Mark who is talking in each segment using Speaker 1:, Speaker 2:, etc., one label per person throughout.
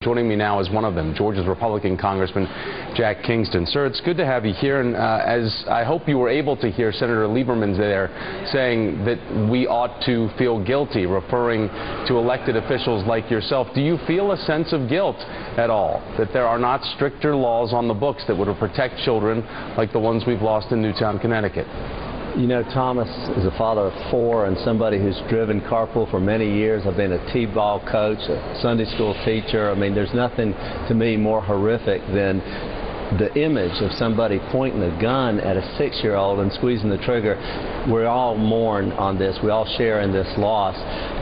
Speaker 1: Joining me now is one of them, Georgia's Republican Congressman Jack Kingston. Sir, it's good to have you here, and as I hope you were able to hear Senator Lieberman's there saying that we ought to feel guilty, referring to elected officials like yourself. Do you feel a sense of guilt at all, that there are not stricter laws on the books that would protect children like the ones we've lost in Newtown, Connecticut?
Speaker 2: You know, Thomas is a father of 4 and somebody who's driven carpool for many years. I've been a T-ball coach, a Sunday school teacher. I mean, there's nothing to me more horrific than the image of somebody pointing a gun at a 6-year-old and squeezing the trigger. We all mourn on this. We all share in this loss.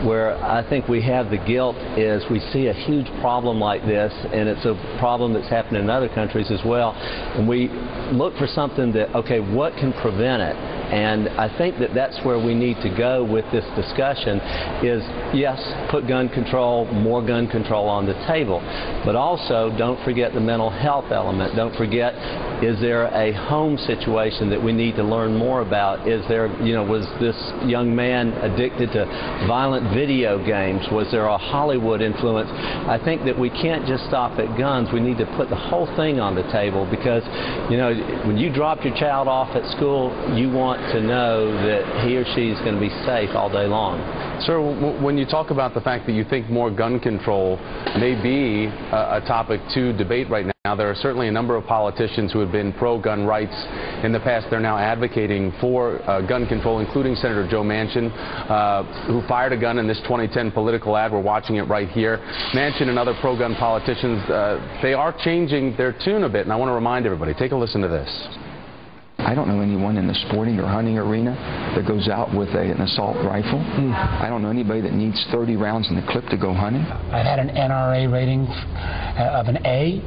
Speaker 2: Where I think we have the guilt is we see a huge problem like this, and it's a problem that's happening in other countries as well. And we look for something that, okay, what can prevent it? And I think that that's where we need to go with this discussion is, yes, put gun control, more gun control on the table. But also, don't forget the mental health element. Don't forget, is there a home situation that we need to learn more about? Is there, you know, was this young man addicted to violent video games? Was there a Hollywood influence? I think that we can't just stop at guns. We need to put the whole thing on the table because, you know, when you drop your child off at school, you want to know that he or she is going to be safe all day long.
Speaker 1: Sir, when you talk about the fact that you think more gun control may be a topic to debate right now, there are certainly a number of politicians who have been pro-gun rights in the past. They're now advocating for gun control, including Senator Joe Manchin, who fired a gun in this 2010 political ad. We're watching it right here. Manchin and other pro-gun politicians, they are changing their tune a bit, and I want to remind everybody, take a listen to this.
Speaker 3: I don't know anyone in the sporting or hunting arena that goes out with an assault rifle. I don't know anybody that needs 30 rounds in the clip to go hunting.
Speaker 4: I had an NRA rating of an A,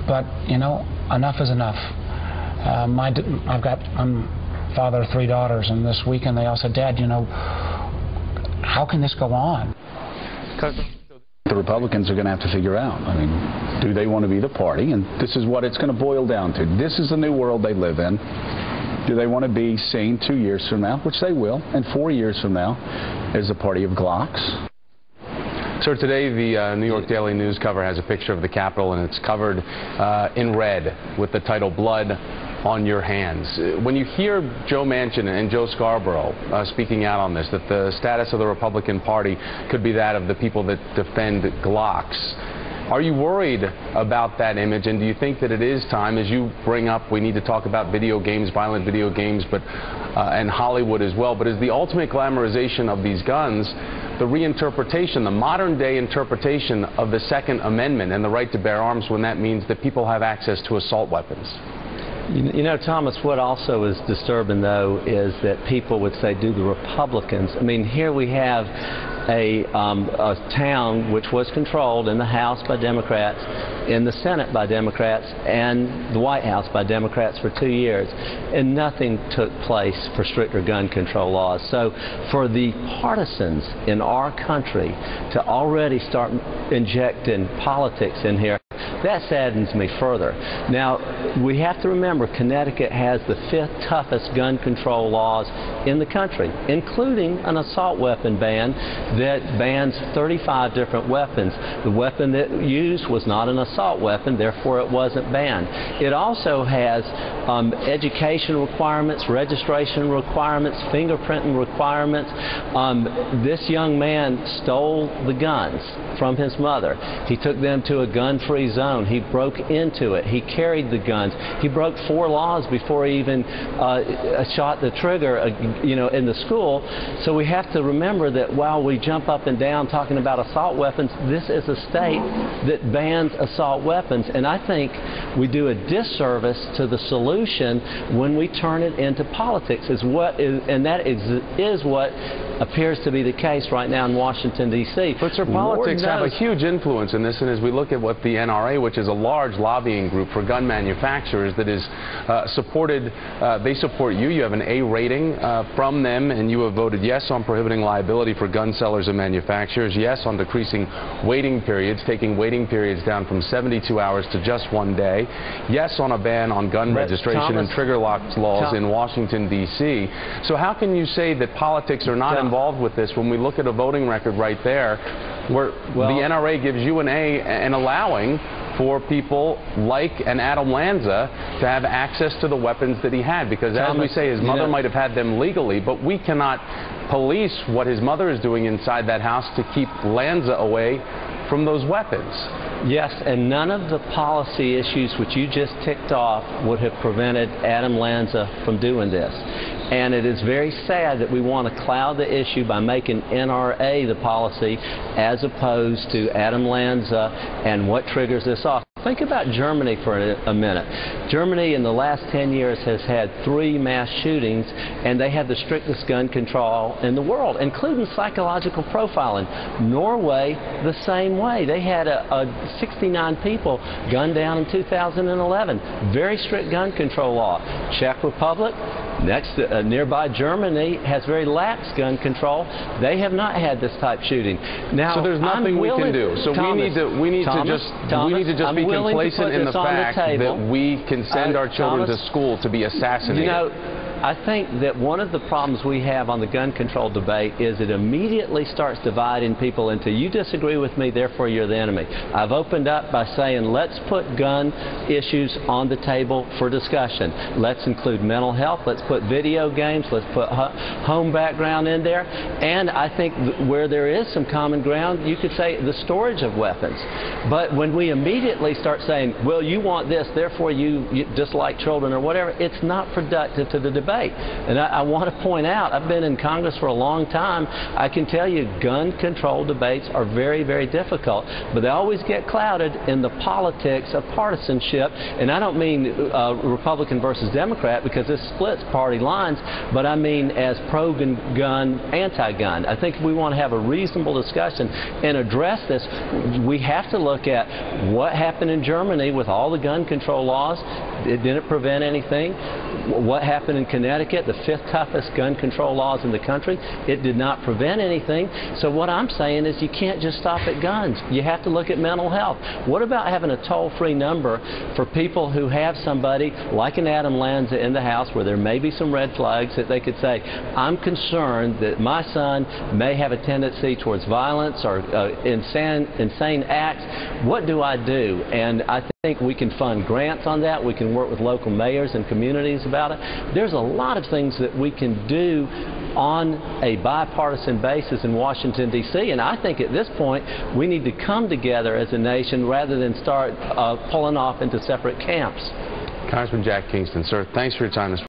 Speaker 4: but, you know, enough is enough. I'm father of 3 daughters, and this weekend they all said, Dad, you know, how can this go on?
Speaker 5: The Republicans are going to have to figure out. I mean, do they want to be the party? And this is what it's going to boil down to. This is the new world they live in. Do they want to be seen 2 years from now, which they will, and 4 years from now, as the party of Glocks?
Speaker 1: Sir, today the New York Daily News cover has a picture of the Capitol, and it's covered in red with the title Blood on Your Hands. When you hear Joe Manchin and Joe Scarborough speaking out on this, that the status of the Republican Party could be that of the people that defend Glocks, are you worried about that image, and do you think that it is time, as you bring up, we need to talk about video games, violent video games, but and Hollywood as well, but is the ultimate glamorization of these guns the reinterpretation, the modern-day interpretation of the Second Amendment and the right to bear arms when that means that people have access to assault weapons?
Speaker 2: You know, Thomas, what also is disturbing, though, is that people would say, do the Republicans. I mean, here we have a town which was controlled in the House by Democrats, in the Senate by Democrats, and the White House by Democrats for 2 years, and nothing took place for stricter gun control laws. So for the partisans in our country to already start injecting politics in here, that saddens me further. Now, we have to remember Connecticut has the 5th toughest gun control laws in the country, including an assault weapon ban that bans 35 different weapons. The weapon that used was not an assault weapon, therefore it wasn't banned. It also has education requirements, registration requirements, fingerprinting requirements. This young man stole the guns from his mother. He took them to a gun-free zone. He broke into it. He carried the guns. He broke 4 laws before he even shot the trigger, you know, in the school. So we have to remember that while we jump up and down talking about assault weapons, this is a state that bans assault weapons. And I think we do a disservice to the solution when we turn it into politics, and that is what appears to be the case right now in Washington, D.C.
Speaker 1: But sir, politics have a huge influence in this, and as we look at what the NRA, which is a large lobbying group for gun manufacturers that is supported, they support you. You have an A rating from them, and you have voted yes on prohibiting liability for gun sellers and manufacturers, yes on decreasing waiting periods, taking waiting periods down from 72 hours to just 1 day. yes on a ban on gun registration and trigger lock laws in Washington, D.C. So how can you say that politics are not involved with this when we look at a voting record right there where the NRA gives you an A and allowing for people like an Adam Lanza to have access to the weapons that he had? Because as we say, his mother might have had them legally, but we cannot police what his mother is doing inside that house to keep Lanza away from those weapons.
Speaker 2: Yes, and none of the policy issues which you just ticked off would have prevented Adam Lanza from doing this. And it is very sad that we want to cloud the issue by making NRA the policy as opposed to Adam Lanza and what triggers this off. Think about Germany for a minute. Germany in the last 10 years has had 3 mass shootings, and they have the strictest gun control in the world, including psychological profiling. Norway, the same way. They had 69 people gunned down in 2011. Very strict gun control law. Czech Republic, next nearby Germany, has very lax gun control. They have not had this type shooting. Now,
Speaker 1: so there's nothing we can do. So we need to just be complacent in the fact that we can send our children to school to be assassinated.
Speaker 2: You know, I think that one of the problems we have on the gun control debate is it immediately starts dividing people into, you disagree with me, therefore you're the enemy. I've opened up by saying, let's put gun issues on the table for discussion. Let's include mental health. Let's put video games. Let's put home background in there. And I think where there is some common ground, you could say the storage of weapons. But when we immediately start saying, well, you want this, therefore you dislike children or whatever, it's not productive to the debate. And I want to point out, I've been in Congress for a long time. I can tell you gun control debates are very, very difficult, but they always get clouded in the politics of partisanship. And I don't mean Republican versus Democrat, because this splits party lines, but I mean as pro-gun, anti-gun. I think if we want to have a reasonable discussion and address this, we have to look at what happened in Germany with all the gun control laws. It didn't prevent anything. What happened in Connecticut, the 5th toughest gun control laws in the country, it did not prevent anything. So what I'm saying is you can't just stop at guns. You have to look at mental health. What about having a toll-free number for people who have somebody like an Adam Lanza in the house where there may be some red flags that they could say, I'm concerned that my son may have a tendency towards violence or insane acts. What do I do? And I think we can fund grants on that. We can work with local mayors and communities about it. There's a lot of things that we can do on a bipartisan basis in Washington, D.C. And I think at this point we need to come together as a nation rather than start pulling off into separate camps.
Speaker 1: Congressman Jack Kingston, sir, thanks for your time this morning.